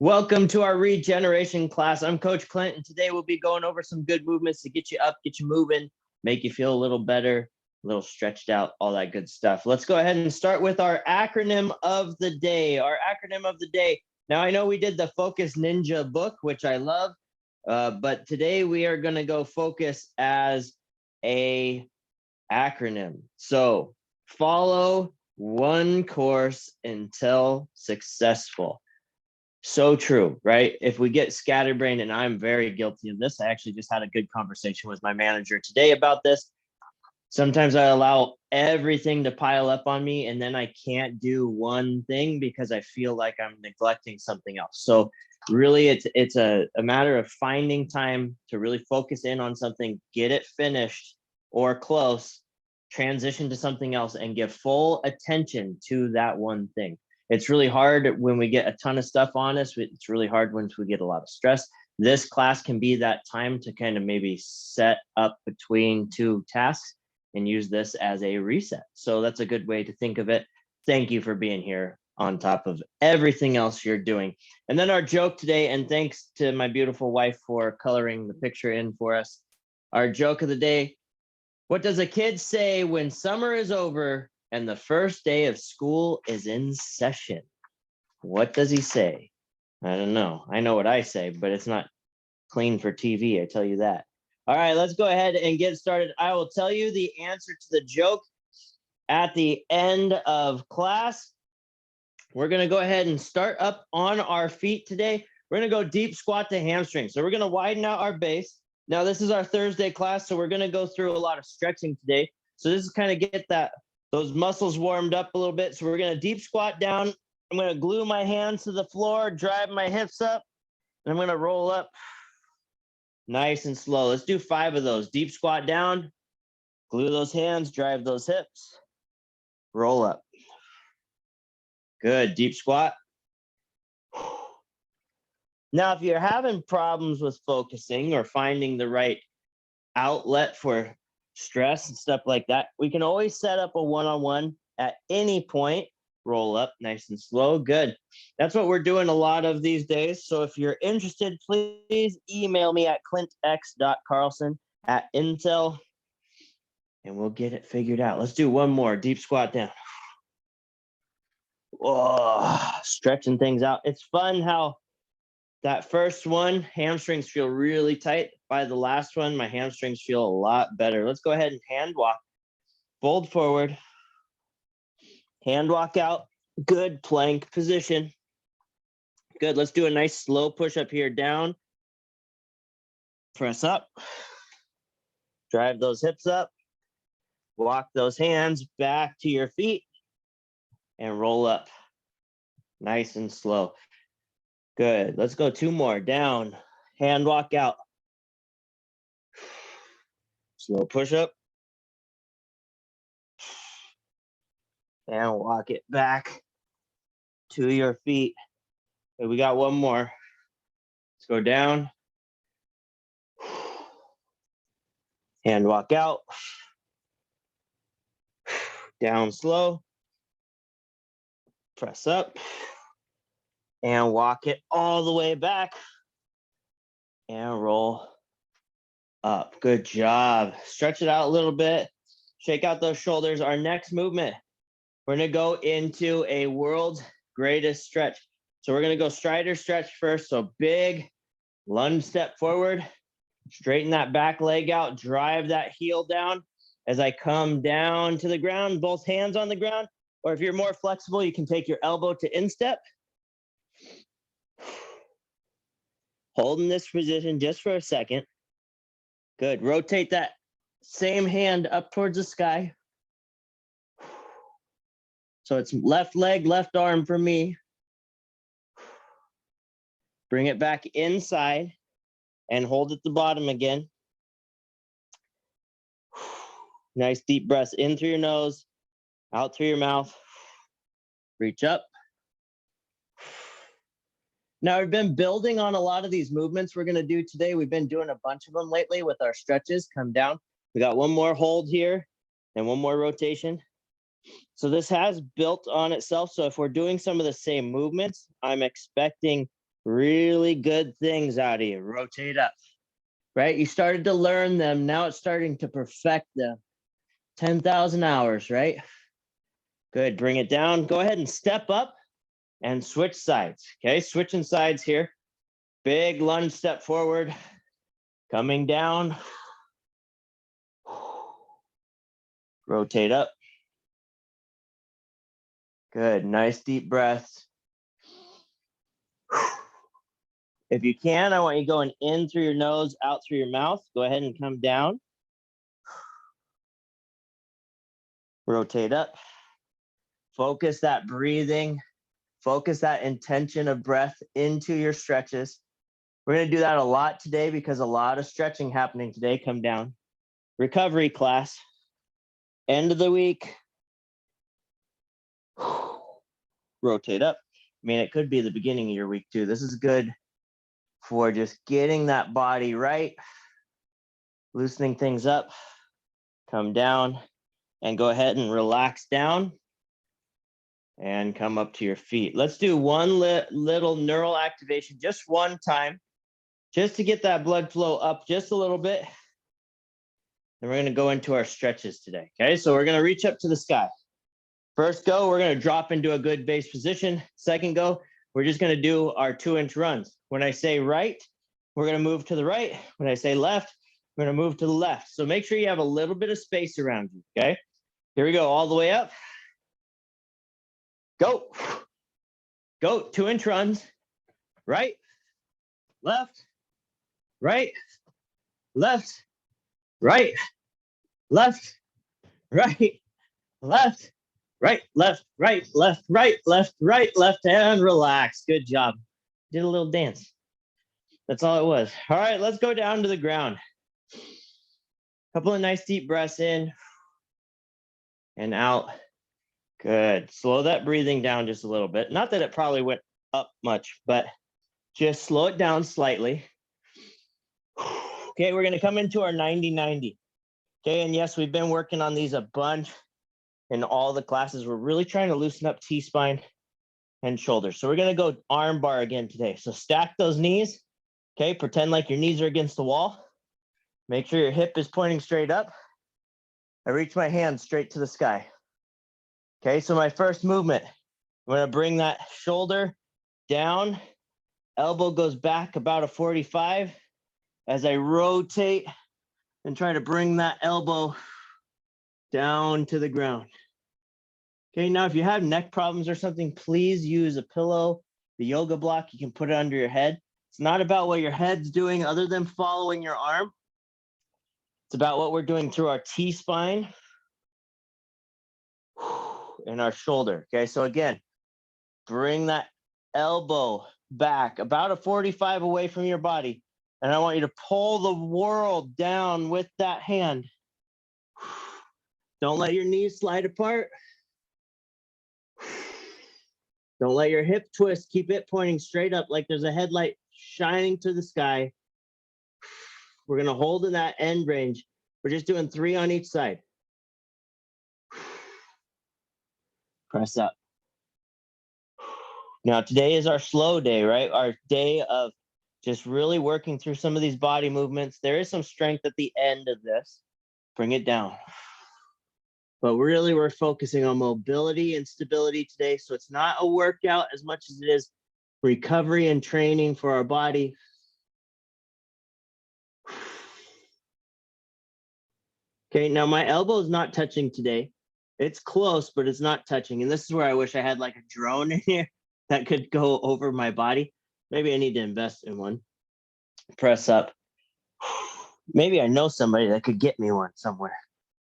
Welcome to our regeneration class. I'm Coach Clint, and today we'll be going over some good movements to get you up, get you moving, make you feel a little better, a little stretched out, all that good stuff. Let's go ahead and start with our acronym of the day. Our acronym of the day. Now, I know we did the Focus Ninja book, which I love, but today we are going to go focus as a acronym. So follow one course until successful. So true, right? If we get scatterbrained, and I'm very guilty of this, I actually just had a good conversation with my manager today about this. Sometimes I allow everything to pile up on me, and then I can't do one thing because I feel like I'm neglecting something else. So really, it's a matter of finding time to really focus in on something, get it finished or close, transition to something else, and give full attention to that one thing. It's really hard when we get a ton of stuff on us. It's really hard once we get a lot of stress. This class can be that time to kind of maybe set up between two tasks and use this as a reset. So that's a good way to think of it. Thank you for being here on top of everything else you're doing. And then our joke today, and thanks to my beautiful wife for coloring the picture in for us. Our joke of the day: what does a kid say when summer is over and the first day of school is in session? What does he say? I don't know. I know what I say, but it's not clean for TV, I tell you that. All right, let's go ahead and get started. I will tell you the answer to the joke at the end of class. We're going to go ahead and start up on our feet today. We're going to go deep squat to hamstring. So we're going to widen out our base. Now, this is our Thursday class, so we're going to go through a lot of stretching today. So this is kind of get those muscles warmed up a little bit. So we're going to deep squat down. I'm going to glue my hands to the floor, drive my hips up, and I'm going to roll up nice and slow. Let's do 5 of those. Deep squat down, glue those hands, drive those hips, roll up. Good. Deep squat. Now, if you're having problems with focusing or finding the right outlet for stress and stuff like that, we can always set up a one-on-one at any point. Roll up nice and slow. Good. That's what we're doing a lot of these days. So if you're interested, please email me at clintx.carlson@intel, and we'll get it figured out. Let's do one more. Deep squat down. Whoa, stretching things out. It's fun how that first one, hamstrings feel really tight. By the last one, my hamstrings feel a lot better. Let's go ahead and hand walk. Fold forward. Hand walk out. Good plank position. Good. Let's do a nice slow push up here. Down. Press up. Drive those hips up. Walk those hands back to your feet and roll up. Nice and slow. Good. Let's go 2 more. Down. Hand walk out. Slow push up. And walk it back to your feet. Okay, we got one more. Let's go down. Hand walk out. Down slow. Press up. And walk it all the way back. And roll up. Good job. Stretch it out a little bit. Shake out those shoulders. Our next movement, we're going to go into a world's greatest stretch. So we're going to go strider stretch first. So big lunge step forward. Straighten that back leg out. Drive that heel down as I come down to the ground. Both hands on the ground. Or if you're more flexible, you can take your elbow to instep. Holding this position just for a second. Good. Rotate that same hand up towards the sky. So it's left leg, left arm for me. Bring it back inside and hold at the bottom again. Nice deep breaths in through your nose, out through your mouth. Reach up. Now, we've been building on a lot of these movements we're going to do today. We've been doing a bunch of them lately with our stretches. Come down. We got one more hold here and one more rotation. So this has built on itself. So if we're doing some of the same movements, I'm expecting really good things out of you. Rotate up, right? You started to learn them. Now it's starting to perfect them. 10,000 hours, right? Good. Bring it down. Go ahead and step up and switch sides. Okay. Switching sides here. Big lunge step forward. Coming down. Rotate up. Good. Nice deep breaths. If you can, I want you going in through your nose, out through your mouth. Go ahead and come down. Rotate up. Focus that breathing. Focus that intention of breath into your stretches. We're going to do that a lot today because a lot of stretching happening today. Come down. Recovery class. End of the week. Rotate up. I mean, it could be the beginning of your week too. This is good for just getting that body right, loosening things up. Come down and go ahead and relax down and come up to your feet. Let's do one little neural activation, just one time, just to get that blood flow up just a little bit. And we're going to go into our stretches today. Okay, so we're going to reach up to the sky. First go, we're going to drop into a good base position. Second go, we're just going to do our 2-inch runs. When I say right, we're going to move to the right. When I say left, we're going to move to the left. So make sure you have a little bit of space around you. Okay, here we go, all the way up. Go. Go. 2-inch runs. Right, left, right, left, right, left, right, left, right, left, right, left, right, left, right, left, and relax. Good job. Did a little dance. That's all it was. All right, let's go down to the ground. Couple of nice deep breaths in and out. Good. Slow that breathing down just a little bit. Not that it probably went up much, but just slow it down slightly. Okay, we're going to come into our 90-90. Okay, and yes, we've been working on these a bunch in all the classes. We're really trying to loosen up T-spine and shoulders. So we're going to go arm bar again today. So stack those knees. Okay, pretend like your knees are against the wall. Make sure your hip is pointing straight up. I reach my hand straight to the sky. Okay, so my first movement, I'm going to bring that shoulder down. Elbow goes back about a 45 as I rotate and try to bring that elbow down to the ground. Okay, now if you have neck problems or something, please use a pillow, the yoga block. You can put it under your head. It's not about what your head's doing other than following your arm. It's about what we're doing through our T-spine and our shoulder. Okay, so again, bring that elbow back about a 45 away from your body. And I want you to pull the world down with that hand. Don't let your knees slide apart. Don't let your hip twist. Keep it pointing straight up like there's a headlight shining to the sky. We're going to hold in that end range. We're just doing 3 on each side. Press up. Now, today is our slow day, right? Our day of just really working through some of these body movements. There is some strength at the end of this. Bring it down. But really, we're focusing on mobility and stability today. So it's not a workout as much as it is recovery and training for our body. Okay, now my elbow is not touching today. It's close, but it's not touching. And this is where I wish I had like a drone in here that could go over my body. Maybe I need to invest in one. Press up. Maybe I know somebody that could get me one somewhere.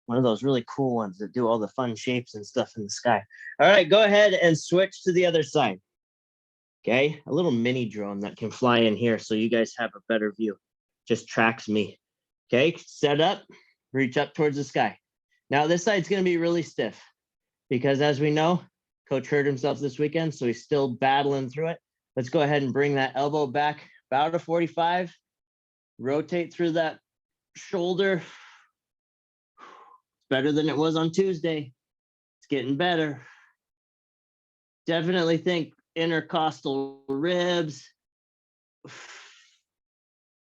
One of those really cool ones that do all the fun shapes and stuff in the sky. All right, go ahead and switch to the other side. Okay, a little mini drone that can fly in here so you guys have a better view. Just tracks me. Okay, set up, reach up towards the sky. Now this side's gonna be really stiff because as we know, coach hurt himself this weekend, so he's still battling through it. Let's go ahead and bring that elbow back about a 45. Rotate through that shoulder. It's better than it was on Tuesday. It's getting better. Definitely think intercostal ribs,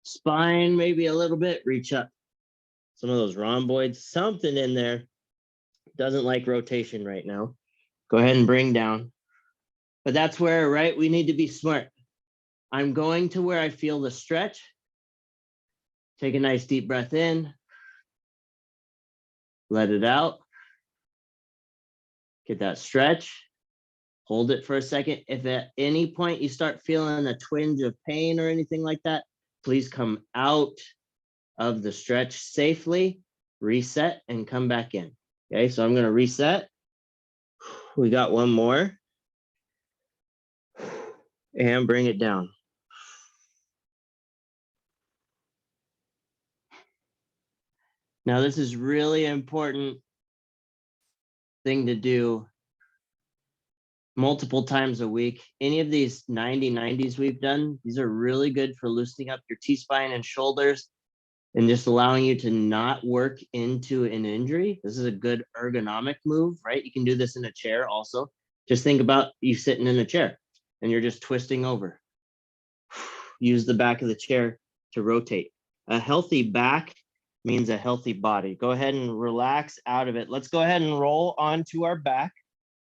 Spine, maybe a little bit, reach up. Some of those rhomboids, something in there doesn't like rotation right now. Go ahead and bring down. But that's where, right, we need to be smart. I'm going to where I feel the stretch. Take a nice deep breath in. Let it out. Get that stretch. Hold it for a second. If at any point you start feeling a twinge of pain or anything like that, please come out of the stretch safely, reset, and come back in. Okay, so I'm going to reset. We got one more. And bring it down. Now, this is really important thing to do multiple times a week. Any of these 90-90s we've done, these are really good for loosening up your T-spine and shoulders and just allowing you to not work into an injury. This is a good ergonomic move, right? You can do this in a chair also. Just think about you sitting in a chair and you're just twisting over. Use the back of the chair to rotate. A healthy back means a healthy body. Go ahead and relax out of it. Let's go ahead and roll onto our back.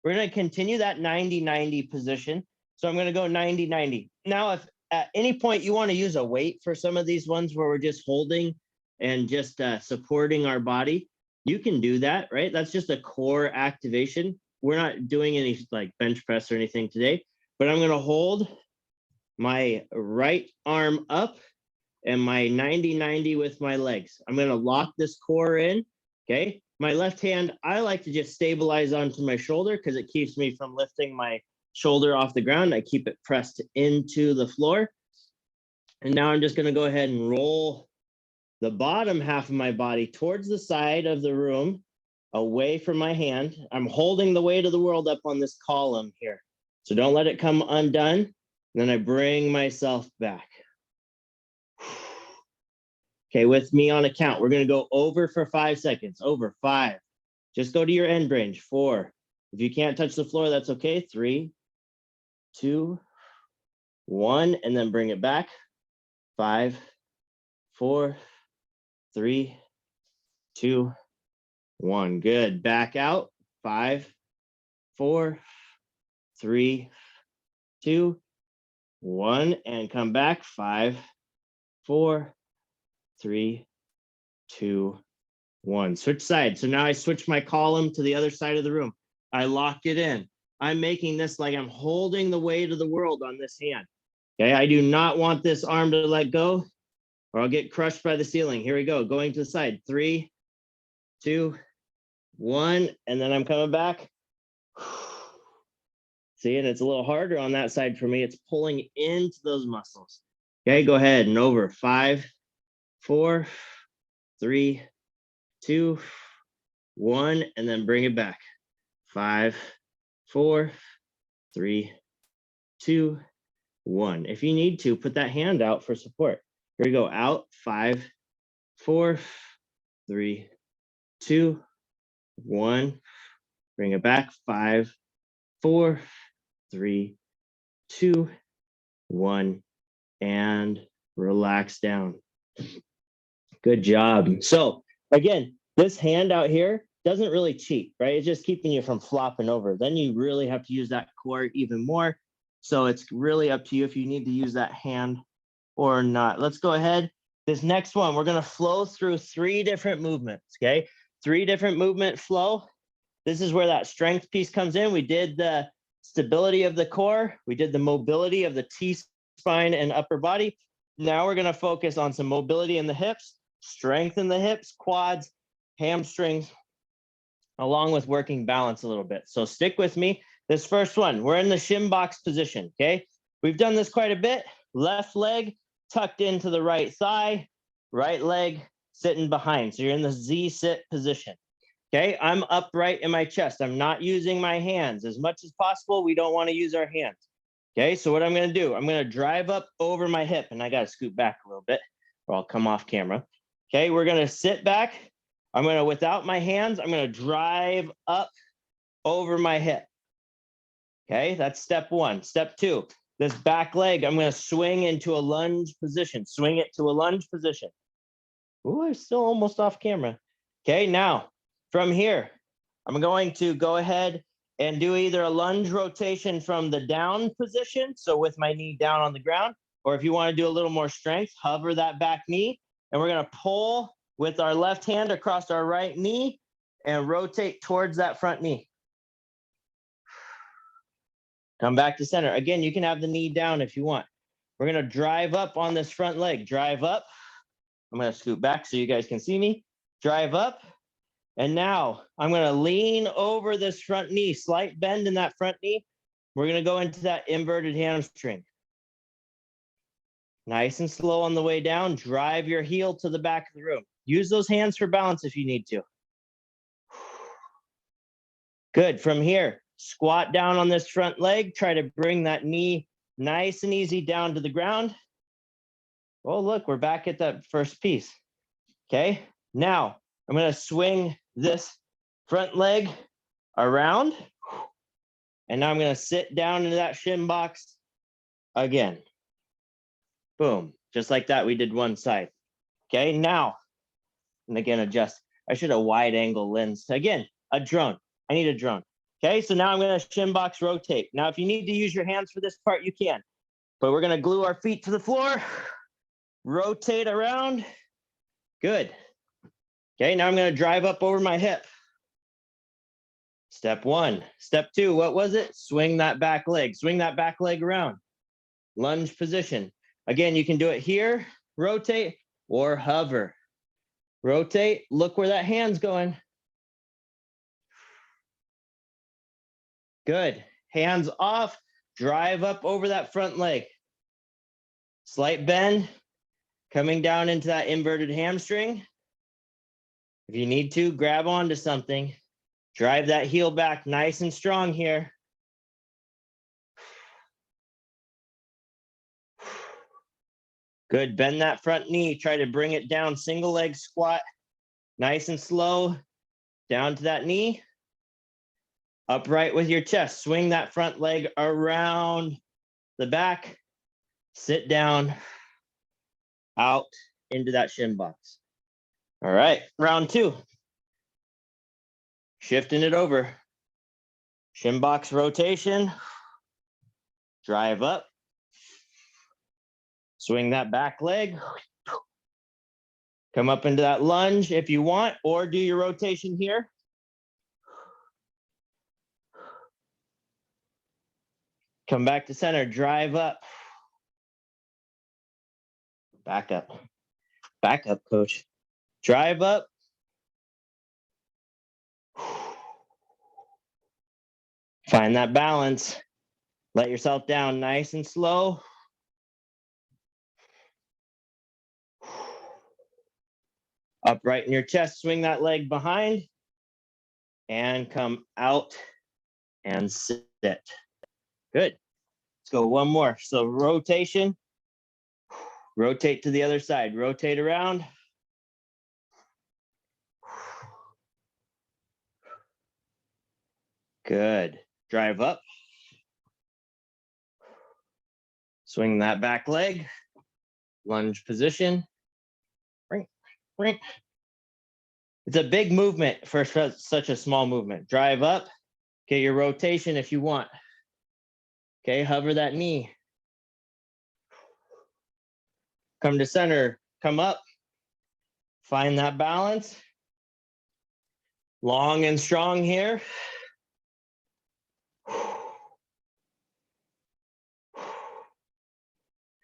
We're going to continue that 90-90 position. So I'm going to go 90-90. Now, if at any point you want to use a weight for some of these ones where we're just holding and just supporting our body, you can do that, right? That's just a core activation. We're not doing any like bench press or anything today, but I'm going to hold my right arm up and my 90-90 with my legs. I'm going to lock this core in, okay? My left hand, I like to just stabilize onto my shoulder because it keeps me from lifting my shoulder off the ground. I keep it pressed into the floor. And now I'm just going to go ahead and roll the bottom half of my body towards the side of the room, away from my hand. I'm holding the weight of the world up on this column here. So don't let it come undone. And then I bring myself back. Okay, with me on a count, we're going to go over for 5 seconds. Over 5. Just go to your end range. 4. If you can't touch the floor, that's okay. 3, 2, 1, and then bring it back. 5, 4, 3, 2, 1. Good. Back out. 5, 4, 3, 2, 1, and come back. 5, 4, 3, 2, 1. Switch sides. So now I switch my column to the other side of the room. I lock it in. I'm making this like I'm holding the weight of the world on this hand. Okay, I do not want this arm to let go or I'll get crushed by the ceiling. Here we go. Going to the side. 3, 2, 1. And then I'm coming back. See, and it's a little harder on that side for me. It's pulling into those muscles. Okay, go ahead and over. 5, 4, 3, 2, 1, and then bring it back. 5, 4, 3, 2, 1. If you need to, put that hand out for support. Here we go. Out. 5, 4, 3, 2, 1. Bring it back. 5, 4, 3, 2, 1, and relax down. Good job. So again, this hand out here doesn't really cheat, right? It's just keeping you from flopping over. Then you really have to use that core even more. So it's really up to you if you need to use that hand or not. Let's go ahead. This next one, we're going to flow through 3 different movements, okay? 3 different movement flow. This is where that strength piece comes in. We did the stability of the core. We did the mobility of the T-spine and upper body. Now we're going to focus on some mobility in the hips, strengthen the hips, quads, hamstrings, along with working balance a little bit. So stick with me. This first one, we're in the shin box position, okay? We've done this quite a bit. Left leg tucked into the right thigh, right leg sitting behind. So you're in the Z sit position. Okay, I'm upright in my chest. I'm not using my hands. As much as possible, we don't want to use our hands. Okay, so what I'm going to do, I'm going to drive up over my hip, and I got to scoot back a little bit, or I'll come off camera. Okay, we're going to sit back. I'm going to, without my hands, I'm going to drive up over my hip. Okay, that's step 1. Step 2, This back leg, I'm going to swing into a lunge position. Swing it to a lunge position. Ooh, I'm still almost off camera. Okay, now from here, I'm going to go ahead and do either a lunge rotation from the down position, so with my knee down on the ground, or if you want to do a little more strength, hover that back knee, and we're going to pull with our left hand across our right knee and rotate towards that front knee. Come back to center. Again, you can have the knee down if you want. We're going to drive up on this front leg. Drive up. I'm going to scoot back so you guys can see me. Drive up. And now I'm going to lean over this front knee. Slight bend in that front knee. We're going to go into that inverted hamstring. Nice and slow on the way down. Drive your heel to the back of the room. Use those hands for balance if you need to. Good. From here, squat down on this front leg. Try to bring that knee nice and easy down to the ground. Oh, look, we're back at that first piece. Okay. Now I'm going to swing this front leg around. And now I'm going to sit down into that shin box again. Boom. Just like that, we did one side. Okay. Now, and again, adjust. I should have wide angle lens. Again, a drone. I need a drone. Okay, so now I'm going to shin box rotate. Now, if you need to use your hands for this part, you can. But we're going to glue our feet to the floor. Rotate around. Good. Okay, now I'm going to drive up over my hip. Step one. Step two, what was it? Swing that back leg. Swing that back leg around. Lunge position. Again, you can do it here, rotate, or hover. Rotate, look where that hand's going. Good. Hands off, drive up over that front leg. Slight bend, coming down into that inverted hamstring. If you need to, grab onto something. Drive that heel back nice and strong here. Good. Bend that front knee. Try to bring it down. Single leg squat. Nice and slow. Down to that knee. Upright with your chest. Swing that front leg around the back. Sit down. Out into that shin box. All right. Round two. Shifting it over. Shin box rotation. Drive up. Swing that back leg. Come up into that lunge if you want, or do your rotation here. Come back to center, drive up. Back up. Back up, coach. Drive up. Find that balance. Let yourself down nice and slow. Upright in your chest, swing that leg behind and come out and sit. Good. Let's go one more. So rotation, rotate to the other side, rotate around. Good. Drive up. Swing that back leg, lunge position. It's a big movement for such a small movement. Drive up, get your rotation if you want. Okay, hover that knee. Come to center, come up. Find that balance. Long and strong here.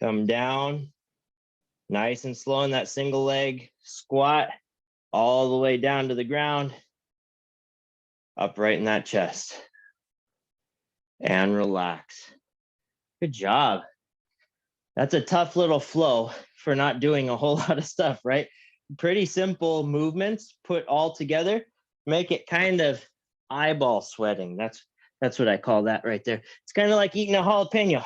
Come down. Nice and slow in that single leg squat all the way down to the ground. Upright in that chest. And relax. Good job. That's a tough little flow for not doing a whole lot of stuff, right? Pretty simple movements put all together. Make it kind of eyeball sweating. That's what I call that right there. It's kind of like eating a jalapeno.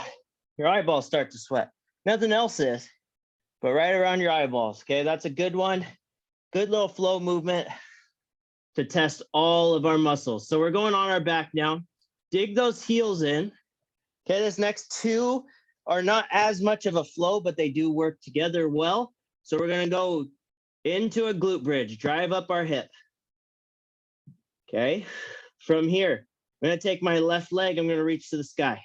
Your eyeballs start to sweat. Nothing else is. But right around your eyeballs, okay? That's a good one. Good little flow movement to test all of our muscles. So we're going on our back now. Dig those heels in. Okay, this next two are not as much of a flow, but they do work together well. So we're gonna go into a glute bridge, drive up our hip. Okay, from here, I'm gonna take my left leg, I'm gonna reach to the sky.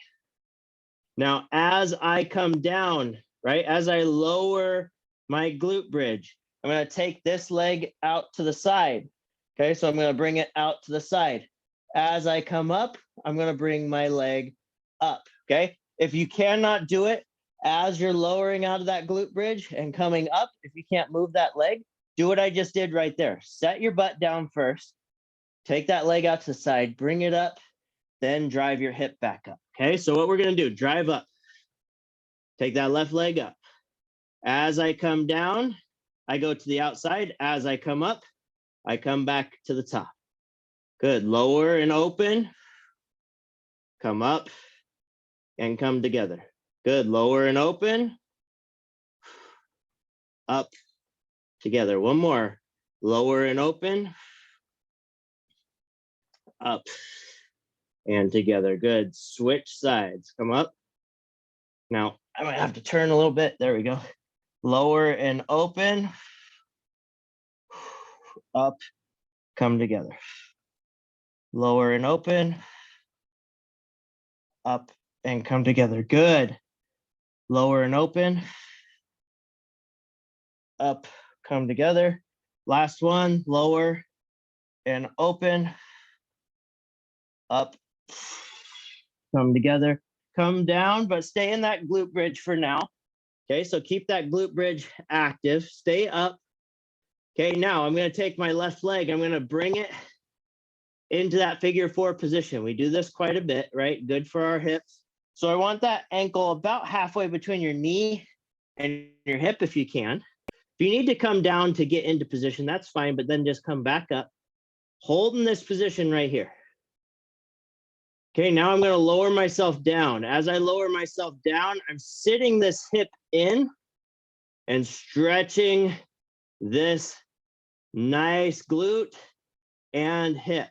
Now, as I come down, right, as I lower my glute bridge, I'm gonna take this leg out to the side. Okay, so I'm gonna bring it out to the side. As I come up, I'm gonna bring my leg up, okay? If you cannot do it as you're lowering out of that glute bridge and coming up, if you can't move that leg, do what I just did right there. Set your butt down first, take that leg out to the side, bring it up, then drive your hip back up, okay? So what we're gonna do, drive up, take that left leg up. As I come down, I go to the outside. As I come up, I come back to the top. Good, lower and open, come up and come together. Good, lower and open, up, together. One more, lower and open, up and together. Good, switch sides, come up. Now, I might have to turn a little bit, there we go. Lower and open, up, come together. Lower and open, up and come together. Good. Lower and open, up, come together. Last one, lower and open, up, come together. Come down, but stay in that glute bridge for now. Okay, so keep that glute bridge active. Stay up. Okay, now I'm going to take my left leg. I'm going to bring it into that figure four position. We do this quite a bit, right? Good for our hips. So I want that ankle about halfway between your knee and your hip if you can. If you need to come down to get into position, that's fine, but then just come back up. Holding this position right here. Okay, now I'm going to lower myself down. As I lower myself down, I'm sitting this hip in and stretching this nice glute and hip.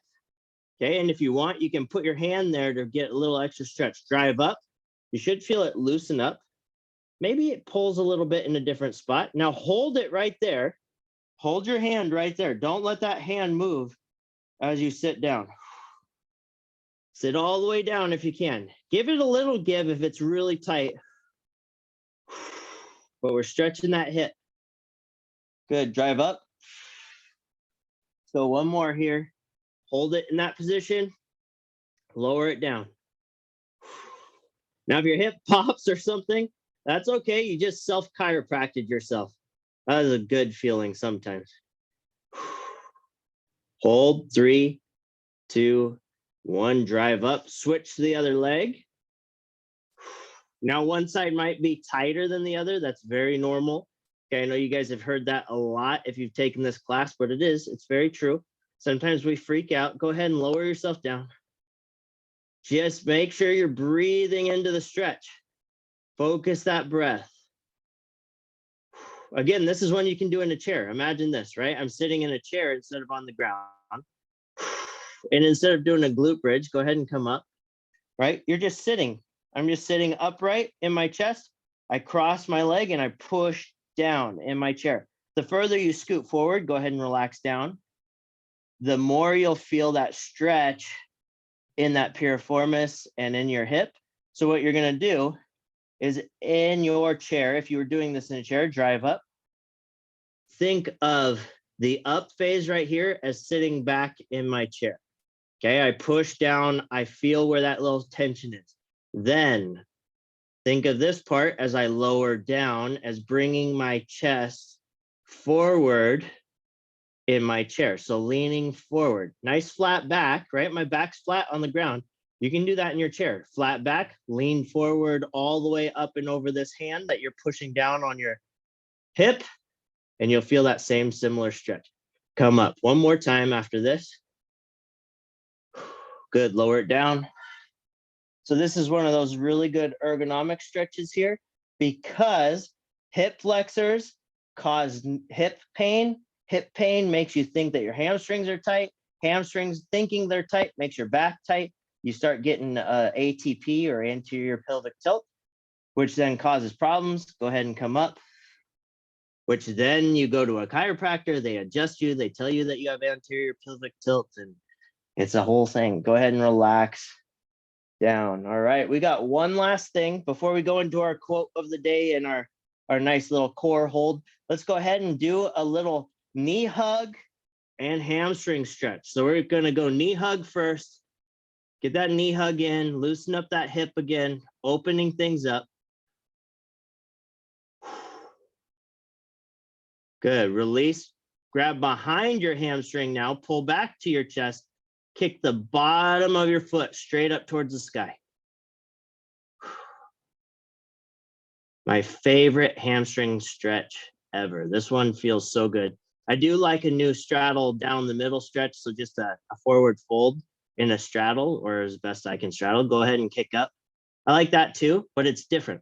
Okay, and if you want, you can put your hand there to get a little extra stretch. Drive up. You should feel it loosen up. Maybe it pulls a little bit in a different spot. Now hold it right there. Hold your hand right there. Don't let that hand move as you sit down. Sit all the way down if you can. Give it a little give if it's really tight. But we're stretching that hip. Good, drive up. So one more here. Hold it in that position. Lower it down. Now if your hip pops or something, that's okay. You just self-chiropracted yourself. That is a good feeling sometimes. Hold, 3, 2, 1, drive up, switch to the other leg. Now one side might be tighter than the other. That's very normal. Okay, I know you guys have heard that a lot if you've taken this class, but it's very true. Sometimes we freak out. Go ahead and lower yourself down. Just make sure you're breathing into the stretch. Focus that breath. Again, this is one you can do in a chair. Imagine this, right? I'm sitting in a chair instead of on the ground. And instead of doing a glute bridge, go ahead and come up, right? You're just sitting. I'm just sitting upright in my chest. I cross my leg and I push down in my chair. The further you scoot forward, go ahead and relax down. The more you'll feel that stretch in that piriformis and in your hip. So what you're going to do is in your chair, if you were doing this in a chair, drive up. Think of the up phase right here as sitting back in my chair. Okay, I push down, I feel where that little tension is. Then think of this part as I lower down as bringing my chest forward in my chair. So leaning forward, nice flat back, right? My back's flat on the ground. You can do that in your chair. Flat back, lean forward all the way up and over this hand that you're pushing down on your hip, and you'll feel that same similar stretch. Come up one more time after this. Good, lower it down. So this is one of those really good ergonomic stretches here because hip flexors cause hip pain. Hip pain makes you think that your hamstrings are tight. Hamstrings thinking they're tight makes your back tight. you start getting ATP or anterior pelvic tilt, which then causes problems. Go ahead and come up, which then you go to a chiropractor, they adjust you, they tell you that you have anterior pelvic tilt, and it's a whole thing. Go ahead and relax down. All right, we got one last thing before we go into our quote of the day and our nice little core hold. Let's go ahead and do a little knee hug and hamstring stretch. So we're gonna go knee hug first. Get that knee hug in, loosen up that hip again, opening things up. Good, release. Grab behind your hamstring now, pull back to your chest, kick the bottom of your foot straight up towards the sky. My favorite hamstring stretch ever. This one feels so good. I do like a new straddle down the middle stretch, so just a forward fold in a straddle, or as best I can straddle. Go ahead and kick up. I like that too, but it's different.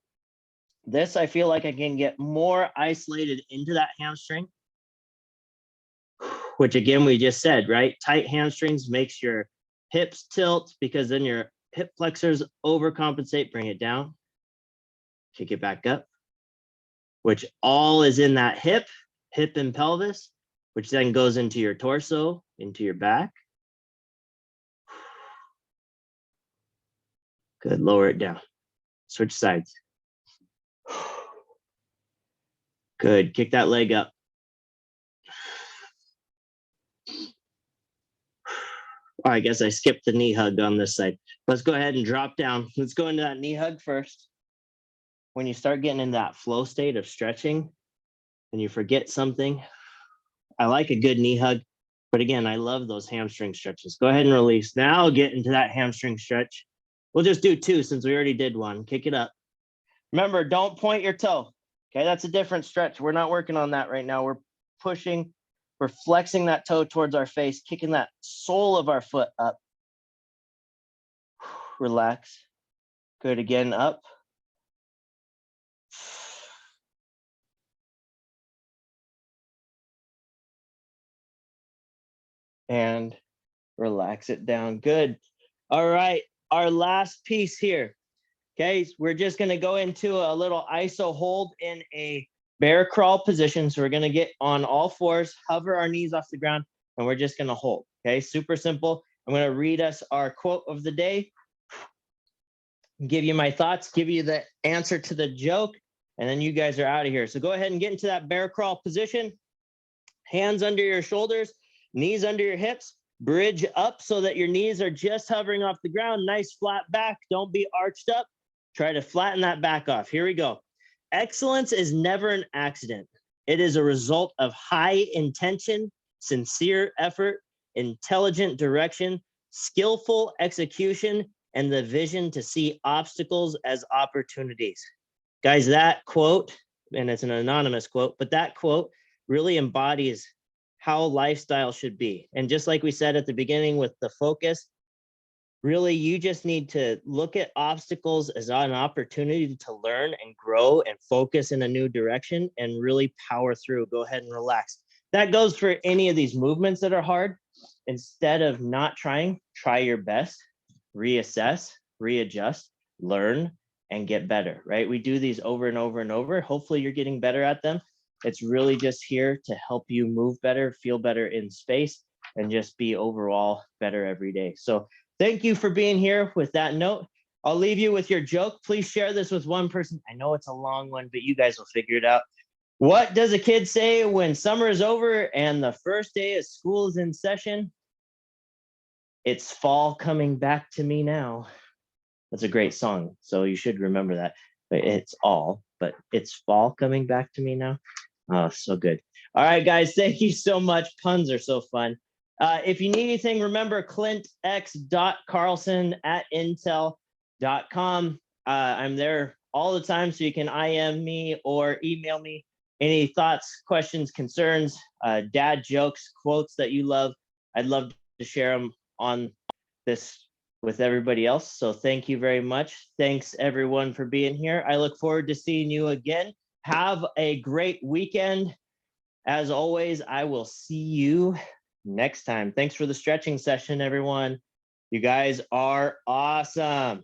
This, I feel like I can get more isolated into that hamstring, which again, we just said, right? Tight hamstrings makes your hips tilt because then your hip flexors overcompensate, bring it down, kick it back up, which all is in that hip and pelvis, which then goes into your torso, into your back. Good, lower it down. Switch sides. Good, kick that leg up. Oh, I guess I skipped the knee hug on this side. Let's go ahead and drop down. Let's go into that knee hug first. When you start getting in that flow state of stretching and you forget something, I like a good knee hug, but again, I love those hamstring stretches. Go ahead and release. Now get into that hamstring stretch. We'll just do two since we already did one. Kick it up. Remember, don't point your toe. Okay, that's a different stretch. We're not working on that right now. We're pushing, we're flexing that toe towards our face, kicking that sole of our foot up. Relax. Good, again, up. And relax it down. Good. All right, our last piece here. Okay, we're just gonna go into a little iso hold in a bear crawl position. So we're gonna get on all fours, hover our knees off the ground, and we're just gonna hold. Okay, super simple. I'm gonna read us our quote of the day, give you my thoughts, give you the answer to the joke, and then you guys are out of here. So go ahead and get into that bear crawl position. Hands under your shoulders, knees under your hips, bridge up so that your knees are just hovering off the ground. Nice flat back, don't be arched up. Try to flatten that back off. Here we go. Excellence is never an accident. It is a result of high intention, sincere effort, intelligent direction, skillful execution, and the vision to see obstacles as opportunities. Guys, that quote, and it's an anonymous quote, but that quote really embodies how lifestyle should be. And just like we said at the beginning with the focus, really, you just need to look at obstacles as an opportunity to learn and grow and focus in a new direction and really power through. Go ahead and relax. That goes for any of these movements that are hard. Instead of not trying, try your best, reassess, readjust, learn, and get better, right? We do these over and over and over. Hopefully you're getting better at them. It's really just here to help you move better, feel better in space, and just be overall better every day. So thank you for being here. With that note, I'll leave you with your joke. Please share this with one person. I know it's a long one, but you guys will figure it out. What does a kid say when summer is over and the first day of school is in session? It's fall coming back to me now. That's a great song, so you should remember that. It's all, but it's fall coming back to me now. Oh, so good. All right, guys, thank you so much. Puns are so fun. If you need anything, remember clintx.carlson@intel.com. I'm there all the time, so you can IM me or email me any thoughts, questions, concerns, dad jokes, quotes that you love. I'd love to share them on this with everybody else. So thank you very much. Thanks everyone for being here. I look forward to seeing you again. Have a great weekend. As always, I will see you next time. Thanks for the stretching session, everyone. You guys are awesome.